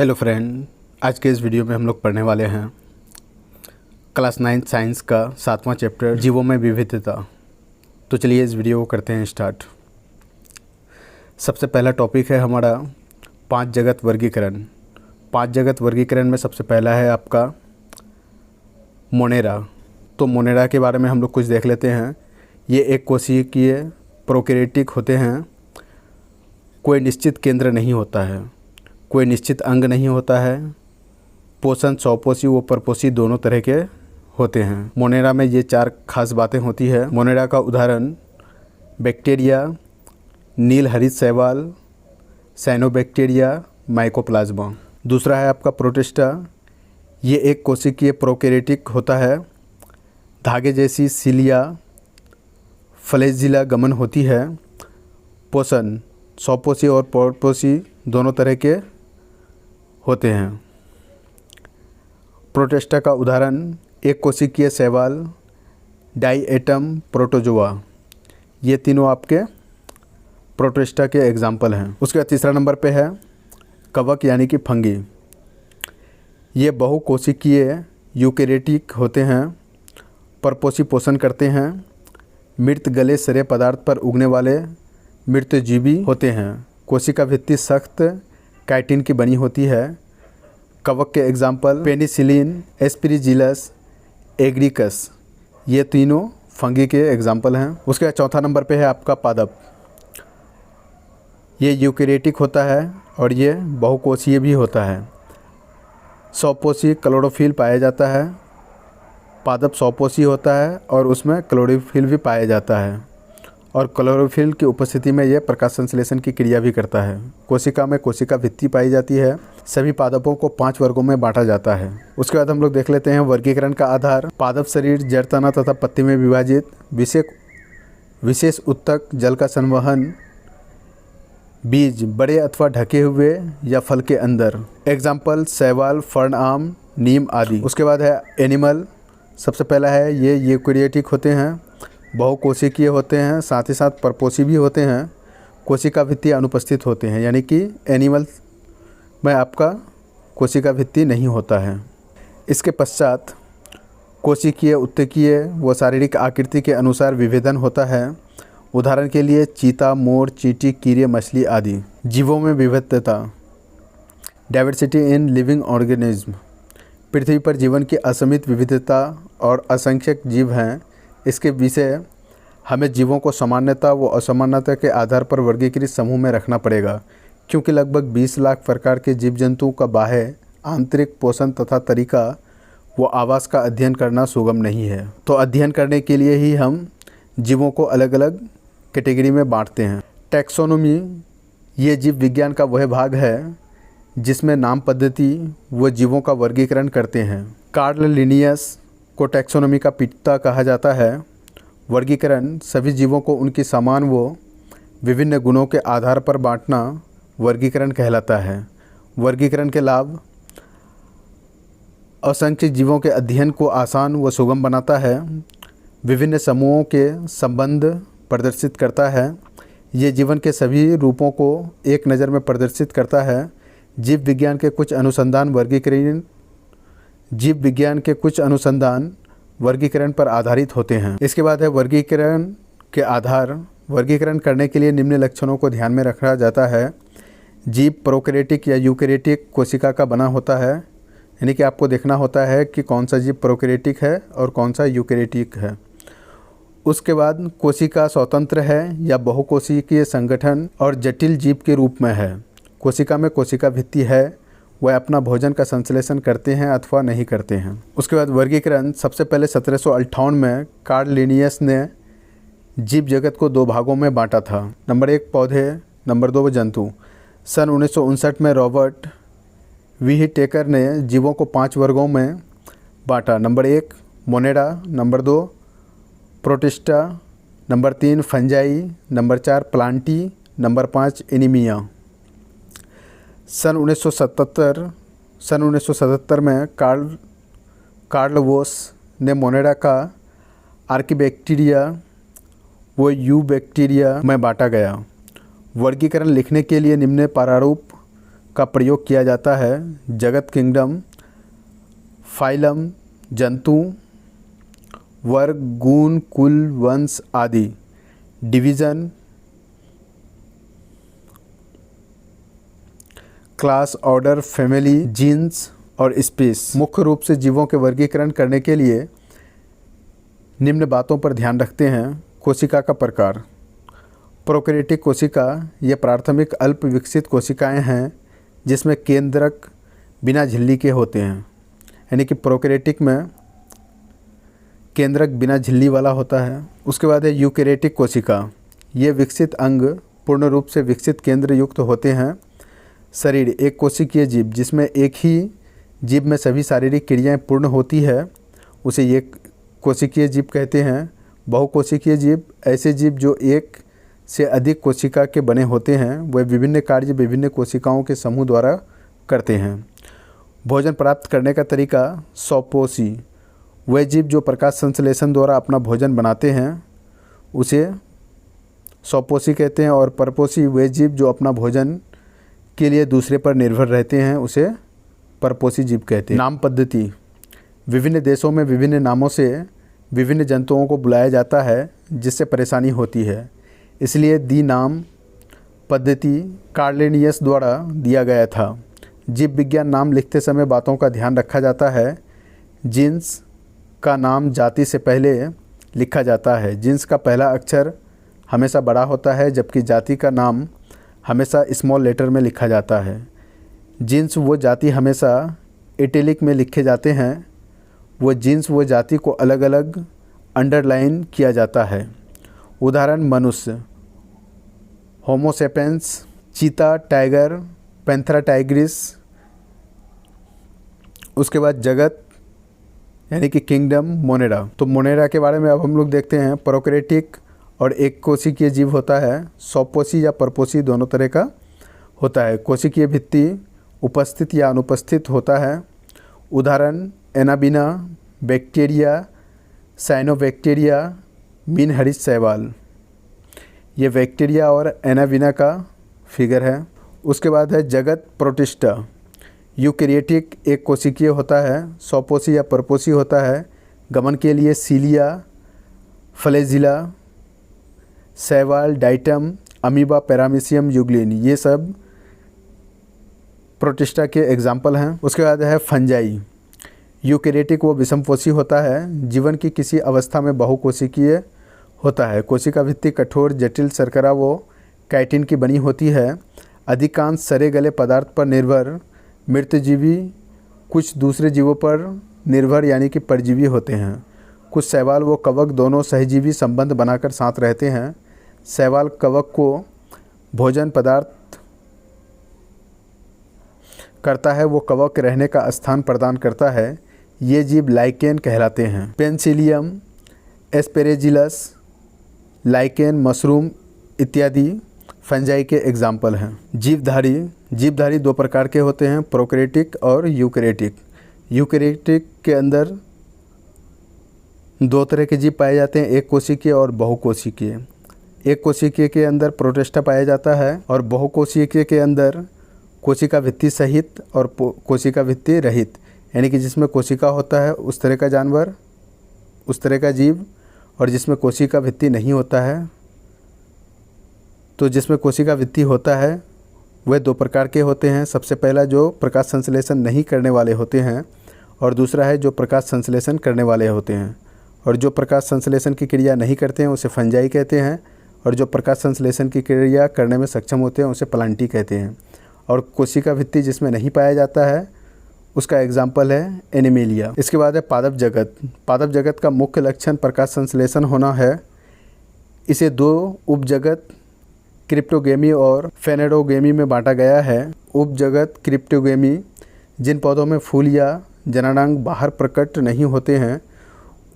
Hello friend, आज के इस वीडियो में हम लोग पढ़ने वाले हैं क्लास 9 साइंस का 7वां चैप्टर जीवों में विविधता। तो चलिए इस वीडियो को करते हैं स्टार्ट। सबसे पहला टॉपिक है हमारा 5 जगत वर्गीकरण। 5 जगत वर्गीकरण में सबसे पहला है आपका मोनेरा। तो मोनेरा के बारे में हम लोग कुछ देख लेते हैं। ये एक कोशिकीय प्रोकैरियोटिक होते हैं। कोई निश्चित केंद्र नहीं होता है, कोई निश्चित अंग नहीं होता है। पोषण स्वपोषी व परपोषी दोनों तरह के होते हैं। मोनेरा में ये 4 खास बातें होती है। मोनेरा का उदाहरण बैक्टीरिया, नील हरित शैवाल, साइनोबैक्टीरिया, माइकोप्लाज्मा। दूसरा है आपका प्रोटिस्टा। ये एक कोशिकीय प्रोकैरियोटिक होता है। धागे जैसी सिलिया फ्लैजिला गमन होती है। पोषण स्वपोषी और परपोषी दोनों तरह के होते हैं। प्रोटिस्टा का उदाहरण एक कोशिकीय शैवाल, डाईएटम प्रोटोजोआ। ये तीनों आपके प्रोटिस्टा के एग्जाम्पल हैं। उसके बाद तीसरा नंबर पे है कवक यानी कि फंगी। ये बहुकोशिकीय यूकेरियोटिक होते हैं। परपोषी पोषण करते हैं। मृत गले सड़े पदार्थ पर उगने वाले मृतजीवी होते हैं। कोशिका भित्ति सख्त काइटिन की बनी होती है। कवक के एग्जाम्पल पेनिसिलिन, एस्परिजिलस, एग्रिकस। ये तीनों फंगी के एग्जाम्पल हैं। उसके बाद चौथा नंबर पे है आपका पादप। ये यूकेरियोटिक होता है और ये बहुकोशीय भी होता है। स्वपोषी क्लोरोफिल पाया जाता है। पादप स्वपोषी होता है और उसमें क्लोरोफिल भी पाया जाता है और क्लोरोफिल की उपस्थिति में यह प्रकाश संश्लेषण की क्रिया भी करता है। कोशिका में कोशिका भित्ति पाई जाती है। सभी पादपों को 5 वर्गों में बांटा जाता है। उसके बाद हम लोग देख लेते हैं वर्गीकरण का आधार। पादप शरीर जड़, तना तथा पत्ती में विभाजित। विशेष उत्तक जल का संवहन। बीज बड़े अथवा ढके हुए या फल के अंदर। एग्जाम्पल शैवाल, फर्न, आम, नीम आदि। उसके बाद है एनिमल। सबसे पहला है ये यूकेरियोटिक होते हैं, बहुकोशिकीय होते हैं, साथ ही साथ परपोषी भी होते हैं। कोशिका भित्ति अनुपस्थित होते हैं, यानी कि एनिमल में आपका कोशिका भित्ति नहीं होता है। इसके पश्चात कोशिकीय, उत्तकीय व शारीरिक आकृति के अनुसार विभेदन होता है। उदाहरण के लिए चीता, मोर, चींटी, कीड़े, मछली आदि। जीवों में विविधता, डाइवर्सिटी इन लिविंग ऑर्गेनिज्म। पृथ्वी पर जीवन की असीमित विविधता और असंख्यक जीव हैं। इसके विषय हमें जीवों को सामान्यता व असामान्यता के आधार पर वर्गीकृत समूह में रखना पड़ेगा, क्योंकि लगभग 20 लाख प्रकार के जीव जंतुओं का बाह्य, आंतरिक पोषण तथा तरीका व आवास का अध्ययन करना सुगम नहीं है। तो अध्ययन करने के लिए ही हम जीवों को अलग अलग कैटेगरी में बांटते हैं। टैक्सोनॉमी, ये जीव विज्ञान का वह भाग है जिसमें नाम पद्धति व जीवों का वर्गीकरण करते हैं। कार्ल लिनियस को टैक्सोनॉमी का पिता कहा जाता है। वर्गीकरण सभी जीवों को उनकी समान व विभिन्न गुणों के आधार पर बांटना वर्गीकरण कहलाता है। वर्गीकरण के लाभ असंख्य जीवों के अध्ययन को आसान व सुगम बनाता है। विभिन्न समूहों के संबंध प्रदर्शित करता है। ये जीवन के सभी रूपों को एक नज़र में प्रदर्शित करता है। जीव विज्ञान के कुछ अनुसंधान वर्गीकरण पर आधारित होते हैं। इसके बाद है वर्गीकरण के आधार। वर्गीकरण करने के लिए निम्न लक्षणों को ध्यान में रखा जाता है। जीव प्रोकैरियोटिक या यूकेरियोटिक कोशिका का बना होता है, यानी कि आपको देखना होता है कि कौन सा जीव प्रोकैरियोटिक है और कौन सा यूकेरियोटिक है। उसके बाद कोशिका स्वतंत्र है या बहुकोशिकीय संगठन और जटिल जीव के रूप में है। कोशिका में कोशिका भित्ति है, वह अपना भोजन का संश्लेषण करते हैं अथवा नहीं करते हैं। उसके बाद वर्गीकरण सबसे पहले 1758 में कार्ल लिनियस ने जीव जगत को 2 भागों में बांटा था। नंबर 1 पौधे, नंबर 2 जंतु। सन 1959 में रॉबर्ट व्हीटेकर ने जीवों को 5 वर्गों में बांटा। Number 1 Monera, number 2 Protista, number 3 Fungi, number 4 Plantae, number 5 Animalia. सन 1977 में कार्ल वोस ने मोनेरा का आर्कीबैक्टीरिया व यूबैक्टीरिया में बांटा गया। वर्गीकरण लिखने के लिए निम्न प्रारूप का प्रयोग किया जाता है। जगत किंगडम, फाइलम जंतु, वर्ग, गुण, कुल, वंश आदि। Division, class, order, family, genus और स्पीस। मुख्य रूप से जीवों के वर्गीकरण करने के लिए निम्न बातों पर ध्यान रखते हैं। कोशिका का प्रकार। प्रोकैरियोटिक कोशिका ये प्राथमिक अल्प विकसित कोशिकाएं हैं जिसमें केंद्रक बिना झिल्ली के होते हैं। यानी कि प्रोकैरियोटिक में केंद्रक बिना झिल्ली वाला होता है। उसके बाद है यूकैरियोटिक कोशिका। ये विकसित अंग पूर्ण रूप से विकसित केंद्र युक्त होते हैं। शरीर, एक कोशिकीय जीव जिसमें एक ही जीव में सभी शारीरिक क्रियाएं पूर्ण होती है उसे एक कोशिकीय जीव कहते हैं। बहुकोशिकीय जीव, ऐसे जीव जो एक से अधिक कोशिका के बने होते हैं, वह विभिन्न कार्य विभिन्न कोशिकाओं के समूह द्वारा करते हैं। भोजन प्राप्त करने का तरीका। स्वपोषी, वह जीव जो प्रकाश संश्लेषण द्वारा अपना भोजन बनाते हैं उसे स्वपोषी कहते हैं। और परपोषी, वे जीव जो अपना भोजन के लिए दूसरे पर निर्भर रहते हैं उसे परपोषी जीव कहते हैं। नाम पद्धति। विभिन्न देशों में विभिन्न नामों से विभिन्न जंतुओं को बुलाया जाता है जिससे परेशानी होती है, इसलिए दी नाम पद्धति कार्लेनियस द्वारा दिया गया था। जीव विज्ञान नाम लिखते समय बातों का ध्यान रखा जाता है। जीन्स का नाम जाति से पहले लिखा जाता है। जीन्स का पहला अक्षर हमेशा बड़ा होता है जबकि जाति का नाम हमेशा स्मॉल लेटर में लिखा जाता है। जीन्स वो जाति हमेशा इटैलिक में लिखे जाते हैं। वो जीन्स वो जाति को अलग अलग अंडरलाइन किया जाता है। उदाहरण मनुष्य, होमो सेपियंस, चीता, टाइगर, पैंथेरा टाइग्रिस। उसके बाद जगत यानी कि किंगडम, मोनेरा। तो मोनेरा के बारे में अब हम लोग देखते हैं। प्रोकैरियोटिक और एक कोशिकीय जीव होता है। स्वपोषी या परपोषी दोनों तरह का होता है। कोशिकीय भित्ति उपस्थित या अनुपस्थित होता है। उदाहरण anabaena, bacteria, cyanobacteria, mean Harish शैवाल। ये बैक्टीरिया और एनाबीना का फिगर है। उसके बाद है जगत प्रोटिस्टा। यूकैरियोटिक एक कोशिकीय होता है। स्वपोषी या परपोषी होता है। गमन के लिए सीलिया, फ्लैजिला, शैवाल, डाइटम, अमीबा, पैरामीशियम, यूग्लिन, ये सब प्रोटिस्टा के एग्जाम्पल हैं। उसके बाद है फंजाई। यूकैरियोटिक वो विषमपोषी होता है। जीवन की किसी अवस्था में बहुकोशिकीय होता है। कोशिका भित्ति कठोर, जटिल, शर्करा वो काइटिन की बनी होती है। अधिकांश सड़े गले पदार्थ पर निर्भर मृतजीवी, कुछ दूसरे जीवों पर निर्भर यानी कि परजीवी होते हैं। कुछ शैवाल व कवक दोनों सहजीवी संबंध बनाकर साथ रहते हैं। शैवाल कवक को भोजन पदार्थ करता है, वो कवक रहने का स्थान प्रदान करता है। ये जीव लाइकेन कहलाते हैं। पेनिसिलियम, एस्पेरेजिलस, लाइकेन, मशरूम इत्यादि फंजाई के एग्जाम्पल हैं। जीवधारी दो प्रकार के होते हैं, प्रोकैरियोटिक और यूकैरियोटिक। यूकैरियोटिक के अंदर दो तरह के जीव पाए जाते हैं, एक कोशिकीय और बहुकोशिकीय। एक कोशिकीय के अंदर प्रोटिस्टा पाया जाता है और बहुकोशिकीय के अंदर कोशिका भित्ति सहित और कोशिका भित्ति रहित, यानी कि जिसमें कोशिका होता है उस तरह का जानवर, उस तरह का जीव, और जिसमें कोशिका भित्ति नहीं होता है। तो जिसमें कोशिका भित्ति होता है वह दो प्रकार के होते हैं। सबसे पहला जो प्रकाश संश्लेषण नहीं करने वाले होते हैं और दूसरा है जो प्रकाश संश्लेषण करने वाले होते हैं। और जो प्रकाश संश्लेषण की क्रिया नहीं करते हैं उसे फंजाई कहते हैं, और जो प्रकाश संश्लेषण की क्रिया करने में सक्षम होते हैं उसे प्लांटी कहते हैं। और कोशिका भित्ति जिसमें नहीं पाया जाता है उसका एग्जाम्पल है एनिमेलिया। इसके बाद है पादप जगत। पादप जगत का मुख्य लक्षण प्रकाश संश्लेषण होना है। इसे दो उपजगत क्रिप्टोगेमी और फेनेडोगेमी में बांटा गया है। उपजगत क्रिप्टोगेमी, जिन पौधों में फूल या जननांग बाहर प्रकट नहीं होते हैं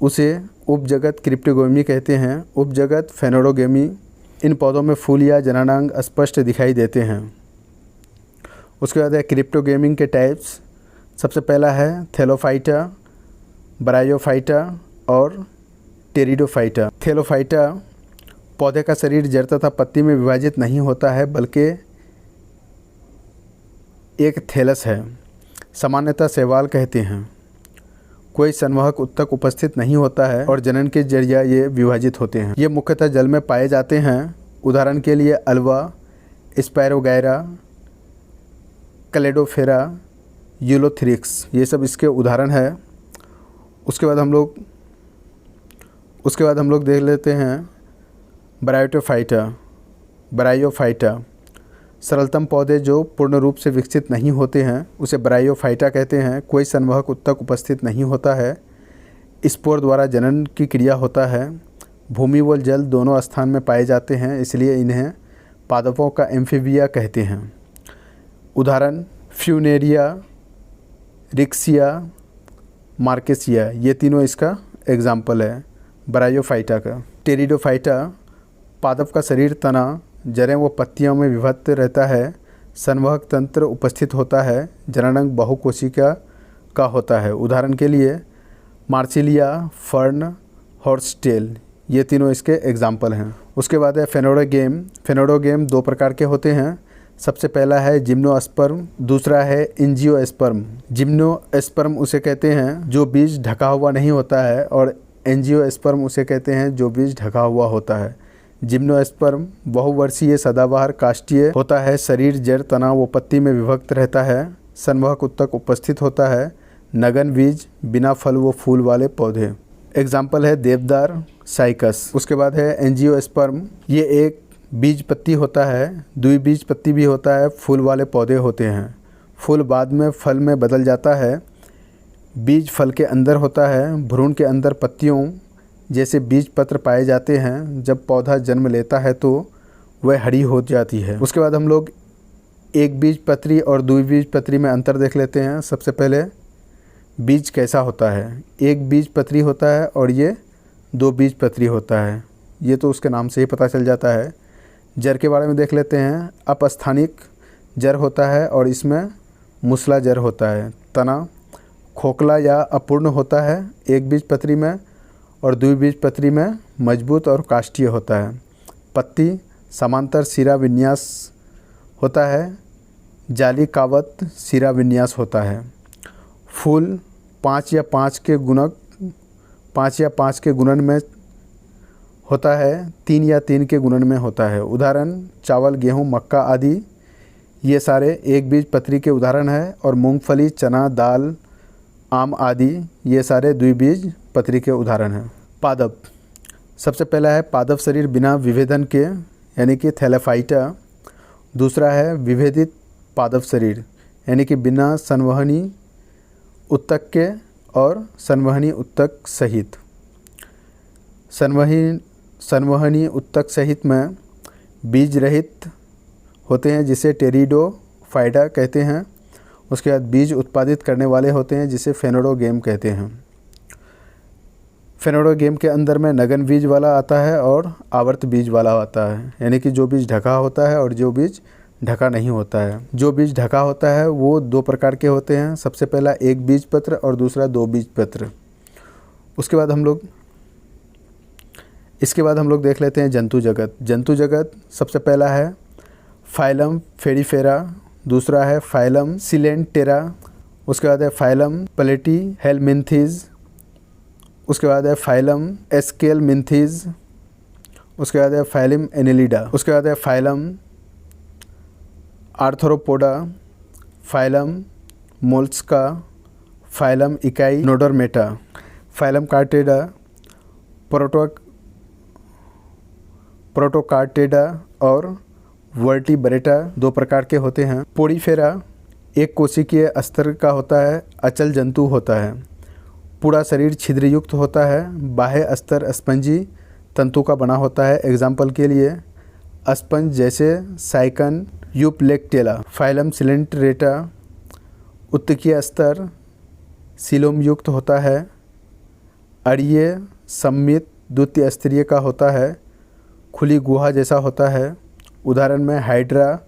उसे उपजगत क्रिप्टोगेमी कहते हैं। उपजगत फेनेडोगेमी, इन पौधों में फूल या जननांग स्पष्ट दिखाई देते हैं। उसके बाद है क्रिप्टोगेमिंग के टाइप्स। सबसे पहला है थैलोफाइटा, ब्रायोफाइटा और टेरिडोफाइटा। थैलोफाइटा, पौधे का शरीर जड़ तथा पत्ती में विभाजित नहीं होता है बल्कि एक थैलस है, सामान्यतः शैवाल कहते हैं। कोई संवहक उत्तक उपस्थित नहीं होता है और जनन के जरिए ये विभाजित होते हैं। ये मुख्यतः जल में पाए जाते हैं। उदाहरण के लिए अल्वा, स्पायरोगैरा, क्लेडोफेरा, यूलोथ्रिक्स, ये सब इसके उदाहरण है। उसके बाद हम लोग देख लेते हैं ब्रायोफाइटा। सरलतम पौधे जो पूर्ण रूप से विकसित नहीं होते हैं उसे ब्रायोफाइटा कहते हैं। कोई संवहक उत्तक उपस्थित नहीं होता है। स्पोर द्वारा जनन की क्रिया होता है। भूमि व जल दोनों स्थान में पाए जाते हैं, इसलिए इन्हें पादपों का एम्फीबिया कहते हैं। उदाहरण फ्यूनेरिया, रिक्सिया, मार्केसिया, ये तीनों इसका एग्जाम्पल है ब्रायोफाइटा का। टेरिडोफाइटा, पादप का शरीर, तना, जड़ें व पत्तियों में विभक्त रहता है। संवहक तंत्र उपस्थित होता है। जननांग बहुकोशिका का होता है। उदाहरण के लिए मार्सिलिया, फर्न, हॉर्सटेल, ये तीनों इसके एग्जाम्पल हैं। उसके बाद है फेनोडोगेम। फेनोडोगेम दो प्रकार के होते हैं। सबसे पहला है जिम्नोस्पर्म, दूसरा है एंजियोस्पर्म। जिम्नोस्पर्म उसे कहते हैं जो बीज ढका हुआ नहीं होता है और एंजियोस्पर्म उसे कहते हैं जो बीज ढका हुआ होता है। जिम्नोस्पर्म बहुवर्षीय सदाबहार काष्ठीय होता है। शरीर, जड़, तना व पत्ती में विभक्त रहता है। संवहक उत्तक उपस्थित होता है। नगन बीज, बिना फल व फूल वाले पौधे। एग्जाम्पल है देवदार, साइकस। उसके बाद है एंजियोस्पर्म। ये एक बीज पत्ती होता है, द्विबीज पत्ती भी होता है, फूल वाले पौधे होते हैं। फूल बाद में फल में बदल जाता है। बीज फल के अंदर होता है। भ्रूण के अंदर पत्तियों जैसे बीज पत्र पाए जाते हैं। जब पौधा जन्म लेता है तो वह हरी हो जाती है। उसके बाद हम लोग एक बीज पत्री और द्विबीज पत्री में अंतर देख लेते हैं। सबसे पहले बीज कैसा होता है। एक बीज पत्री होता है और ये दो बीज पत्री होता है। ये तो उसके नाम से ही पता चल जाता है। जड़ के बारे में देख लेते हैं। अपस्थानिक जड़ होता है और इसमें मूसला जड़ होता है। तना खोखला या अपूर्ण होता है एक बीज पत्री में और द्विबीज पत्री में मजबूत और काष्ठीय होता है। पत्ती समांतर सिरा विन्यास होता है। जाली कावत सिरा विन्यास होता है। फूल 5 या 5 के गुणन में होता है। 3 या 3 के गुणन में होता है। उदाहरण चावल, गेहूँ, मक्का आदि ये सारे एक बीज पत्री के उदाहरण हैं। और मूंगफली, चना, दाल, आम आदि ये सारे द्विबीज पत्री के उदाहरण हैं। पादप, सबसे पहला है पादप शरीर बिना विभेदन के यानी कि थैलेफाइटा। दूसरा है विभेदित पादप शरीर यानी कि बिना संवहनी उत्तक के और संवहनी उत्तक सहित। संवहनी उत्तक सहित में बीज रहित होते हैं जिसे टेरिडोफाइटा कहते हैं। उसके बाद बीज उत्पादित करने वाले होते हैं जिसे फेनोडोगेम कहते हैं। फेनोडोगेम के अंदर में नगन बीज वाला आता है और आवर्त बीज वाला आता है यानी कि जो बीज ढका होता है और जो बीज ढका नहीं होता है। जो बीज ढका होता है वो दो प्रकार के होते हैं। सबसे पहला एक बीज पत्र और दूसरा दो बीज पत्र। इसके बाद हम लोग देख लेते हैं जंतु जगत। जंतु जगत सबसे पहला है फाइलम फेरीफेरा, दूसरा है फाइलम सिलेंटेरा, उसके बाद है फाइलम प्लेटीहेलमिन्थीज, उसके बाद है फाइलम एस्केलमिन्थीज, उसके बाद है फाइलम एनेलिडा, उसके बाद है फाइलम आर्थ्रोपोडा, फाइलम मोल्स्का, फाइलम इकाई नोडरमेटा, फाइलम कार्टेडा, प्रोटोकार्टेडा और वर्टिब्रेटा दो प्रकार के होते हैं। पोडीफेरा एक कोशिकीय स्तर का होता है, अचल जंतु होता है। पूरा शरीर छिद्रयुक्त होता है। बाह्य स्तर स्पंजी तंतु का बना होता है। एग्जाम्पल के लिए स्पंज जैसे साइकन यूप्लेक्टेला। फाइलम सिलेंटरेटा उत्तकीय स्तर सीलोम युक्त होता है। अड़िये सममित द्वितीय स्तरीय का होता है। खुली गुहा जैसा होता है। उदाहरण में हाइड्रा,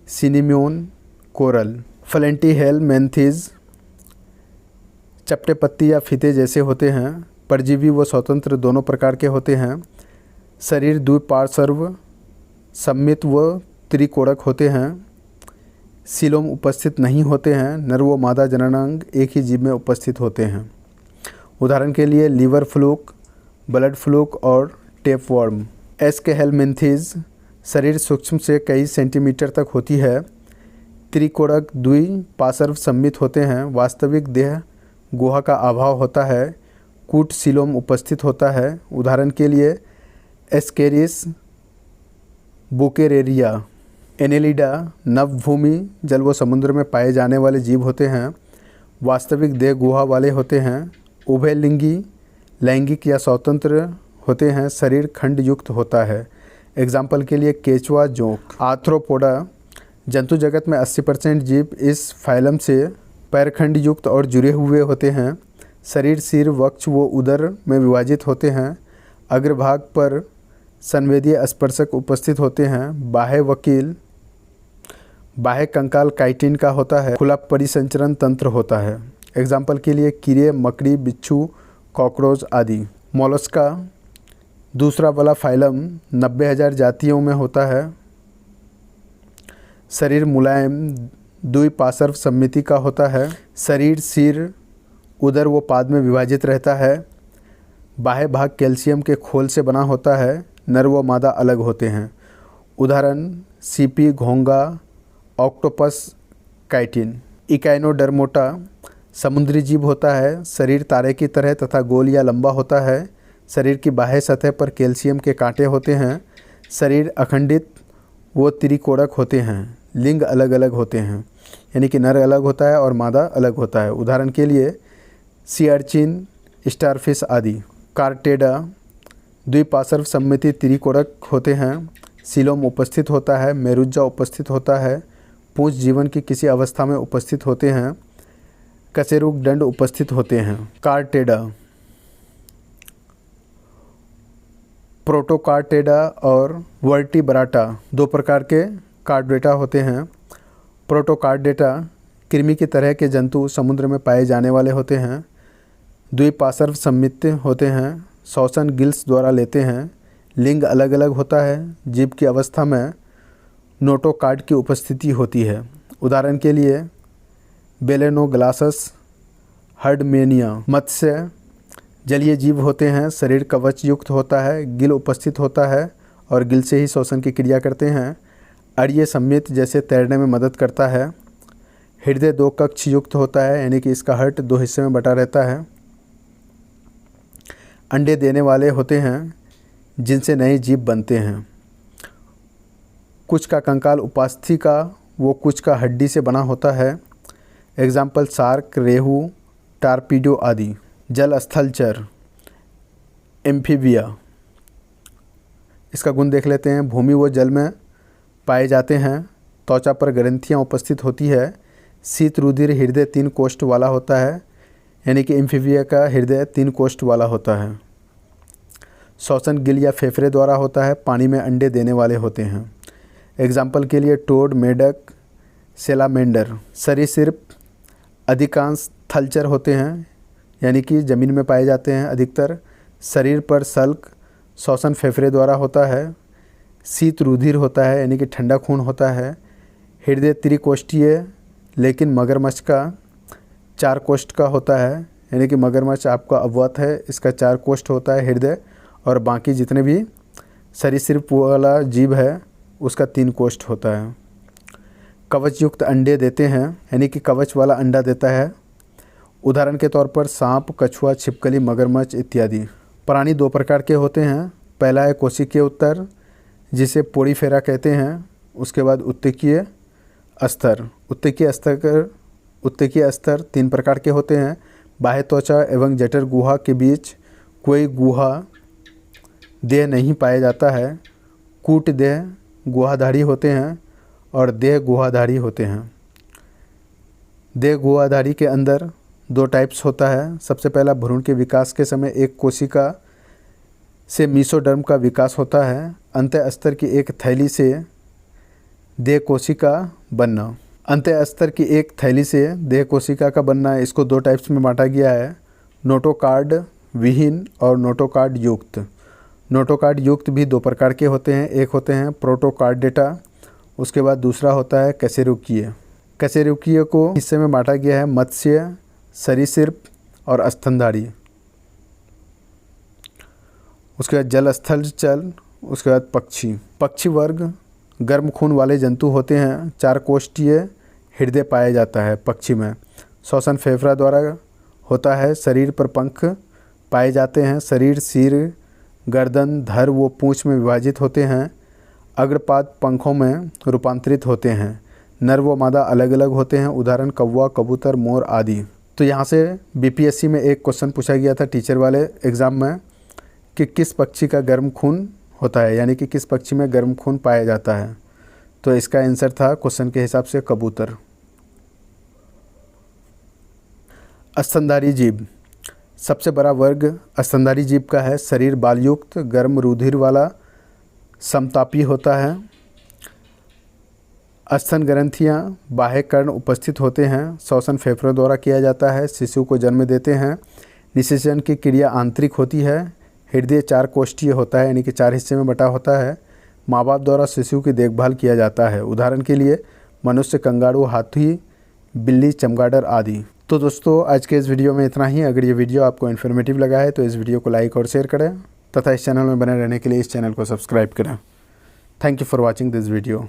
सिनिम्योन, कोरल। फ्लेंटीहेलमिन्थीज चपटे पत्ती या फीते जैसे होते हैं। परजीवी व स्वतंत्र दोनों प्रकार के होते हैं। शरीर द्विपार्श्व, सममित व त्रिकोणक होते हैं। सीलोम उपस्थित नहीं होते हैं। नर व मादा जननांग एक ही जीव में उपस्थित होते हैं। उदाहरण के लिए लीवर फ्लूक, ब्लड फ्लूक और टेपवर्म। एस्केहेलमिन्थीज शरीर सूक्ष्म से कई सेंटीमीटर तक होती है। त्रिकोणक द्विपार्श्व सममित होते हैं। वास्तविक देह गुहा का अभाव होता है। कूट सीलोम उपस्थित होता है। उदाहरण के लिए एस्केरिस बुकेरेरिया। एनेलिडा नभभूमि जल व समुद्र में पाए जाने वाले जीव होते हैं। वास्तविक देह गुहा वाले होते हैं। उभयलिंगी, लैंगिक या स्वतंत्र होते हैं। शरीर खंड युक्त होता है। एग्जाम्पल के लिए केचुआ, जोंक। आर्थ्रोपोडा जंतु जगत में 80% जीव इस फाइलम से पैरखंड युक्त और जुड़े हुए होते हैं। शरीर सिर, वक्ष व उदर में विभाजित होते हैं। अग्रभाग पर संवेदीय स्पर्शक उपस्थित होते हैं। बाह्य कंकाल काइटिन का होता है। खुला परिसंचरण तंत्र होता है। एग्जाम्पल के लिए कीड़े, मकड़ी, बिच्छू, कॉकरोच आदि। मोलस्का दूसरा वाला फाइलम 90,000 जातियों में होता है। शरीर मुलायम द्विपार्श्व सममिति का होता है। शरीर सिर, उदर व पाद में विभाजित रहता है। बाह्य भाग कैल्शियम के खोल से बना होता है। नर व मादा अलग होते हैं। उदाहरण सीपी, घोंगा, ऑक्टोपस, काइटिन। इकाइनोडर्मोटा समुद्री जीव होता है। शरीर तारे की तरह तथा गोल या लंबा होता है। शरीर की बाह्य सतह पर कैल्शियम के कांटे होते हैं। शरीर अखंडित व त्रिकोणक होते हैं। लिंग अलग अलग होते हैं, यानी कि नर अलग होता है और मादा अलग होता है। उदाहरण के लिए सी अर्चिन, स्टारफिश आदि। कार्टेडा द्विपार्श्व सममिति त्रिकोणक होते हैं। सीलोम उपस्थित होता है। मेरुज्जा उपस्थित होता है। पूंछ जीवन की किसी अवस्था में उपस्थित होते हैं। कशेरुक दंड उपस्थित होते हैं। कार्टेडा प्रोटोकार्टेडा और वर्टिब्राटा दो प्रकार के कार्डेटा होते हैं। प्रोटोकार्डेटा कृमि की तरह के जंतु समुद्र में पाए जाने वाले होते हैं। द्विपार्श्व सममित होते हैं। श्वसन गिल्स द्वारा लेते हैं। लिंग अलग अलग होता है। जीव की अवस्था में नोटोकार्ड की उपस्थिति होती है। उदाहरण के लिए बेलेनोग्लासस, हर्डमेनिया। मत्स्य जलीय जीव होते हैं। शरीर कवच युक्त होता है। गिल उपस्थित होता है और गिल से ही श्वसन की क्रिया करते हैं। अरीय सम्मित जैसे तैरने में मदद करता है। हृदय 2 कक्ष युक्त होता है, यानी कि इसका हर्ट 2 हिस्से में बटा रहता है। अंडे देने वाले होते हैं जिनसे नए जीव बनते हैं। कुछ का कंकाल उपास्थि का वो कुछ का हड्डी से बना होता है। एग्जाम्पल शार्क, रेहू, टारपीडो आदि। जल स्थलचर एम्फीबिया। इसका गुण देख लेते हैं। भूमि व जल में पाए जाते हैं। त्वचा पर ग्रंथियाँ उपस्थित होती है। शीत रुधिर हृदय 3 कोष्ठ वाला होता है, यानी कि एम्फीबिया का हृदय 3 कोष्ठ वाला होता है। श्वसन गिल या फेफड़े द्वारा होता है। पानी में अंडे देने वाले होते हैं। एग्जाम्पल के लिए टोड, मेढक, सेलामेंडर। सरीसृप अधिकांश थलचर होते हैं, यानी कि ज़मीन में पाए जाते हैं अधिकतर। शरीर पर सल्क श्वसन फेफड़े द्वारा होता है। शीत रुधिर होता है, यानी कि ठंडा खून होता है। हृदय त्रिकोष्ठीय, लेकिन मगरमच्छ का 4 कोष्ठ का होता है, यानी कि मगरमच्छ आपका अववत है, इसका 4 कोष्ठ होता है हृदय, और बाकी जितने भी सरीसृप वाला जीव है उसका 3 कोष्ठ होता है। कवच युक्त अंडे देते हैं, यानी कि कवच वाला अंडा देता है। उदाहरण के तौर पर सांप, कछुआ, छिपकली, मगरमच्छ इत्यादि। प्राणी 2 प्रकार के होते हैं। पहला है कोशिकीय उत्तर, जिसे पोड़ीफेरा कहते हैं। उसके बाद उत्तकीय स्तर। उत्तकीय स्तर 3 प्रकार के होते हैं। बाह्य त्वचा एवं जठर गुहा के बीच कोई गुहा देह नहीं पाया जाता है। कूट देह गुहाधारी होते हैं और देह गुहाधारी होते हैं। देह गुहाधारी के अंदर 2 टाइप्स होता है। सबसे पहला भ्रूण के विकास के समय एक कोशिका से मीसोडर्म का विकास होता है। अंत्य स्तर की एक थैली से देह कोशिका बनना। अंत्य स्तर की एक थैली से देह कोशिका का बनना, इसको 2 टाइप्स में बांटा गया है, नोटोकार्ड विहीन और नोटोकार्ड युक्त। नोटोकार्ड युक्त भी 2 प्रकार के होते हैं। एक होते हैं प्रोटोकार्डेटा, उसके बाद दूसरा होता है कशेरुकीय। कशेरुकियों को हिस्से में बांटा गया है मत्स्य, सरीसृप और स्तनधारी। उसके बाद जल स्थल चल, उसके बाद पक्षी। पक्षी वर्ग गर्म खून वाले जंतु होते हैं। 4 कोष्ठीय हृदय पाया जाता है पक्षी में। श्वसन फेफड़ा द्वारा होता है। शरीर पर पंख पाए जाते हैं। शरीर सिर, गर्दन, धड़ व पूंछ में विभाजित होते हैं। अग्रपाद पंखों में रूपांतरित होते हैं। नर व मादा अलग अलग होते हैं। उदाहरण कौवा, कबूतर, मोर आदि। तो यहाँ से बीपीएससी में एक क्वेश्चन पूछा गया था टीचर वाले एग्ज़ाम में कि किस पक्षी का गर्म खून होता है, यानी कि किस पक्षी में गर्म खून पाया जाता है। तो इसका आंसर था क्वेश्चन के हिसाब से कबूतर। स्तनधारी जीव। सबसे बड़ा वर्ग स्तनधारी जीव का है। शरीर बालयुक्त, गर्म रुधिर वाला, समतापी होता है। स्तन ग्रंथियाँ बाह्य कर्ण उपस्थित होते हैं। श्वसन फेफड़ों द्वारा किया जाता है। शिशु को जन्म देते हैं। निषेचन की क्रिया आंतरिक होती है। हृदय 4 कोष्ठीय होता है, यानी कि 4 हिस्से में बटा होता है। माँ बाप द्वारा शिशु की देखभाल किया जाता है। उदाहरण के लिए मनुष्य, कंगारू, हाथी, बिल्ली, चमगादड़ आदि। तो दोस्तों आज के इस वीडियो में इतना ही। अगर ये वीडियो आपको इन्फॉर्मेटिव लगा है तो इस वीडियो को लाइक और शेयर करें तथा इस चैनल में बने रहने के लिए इस चैनल को सब्सक्राइब करें। Thank you for watching this video.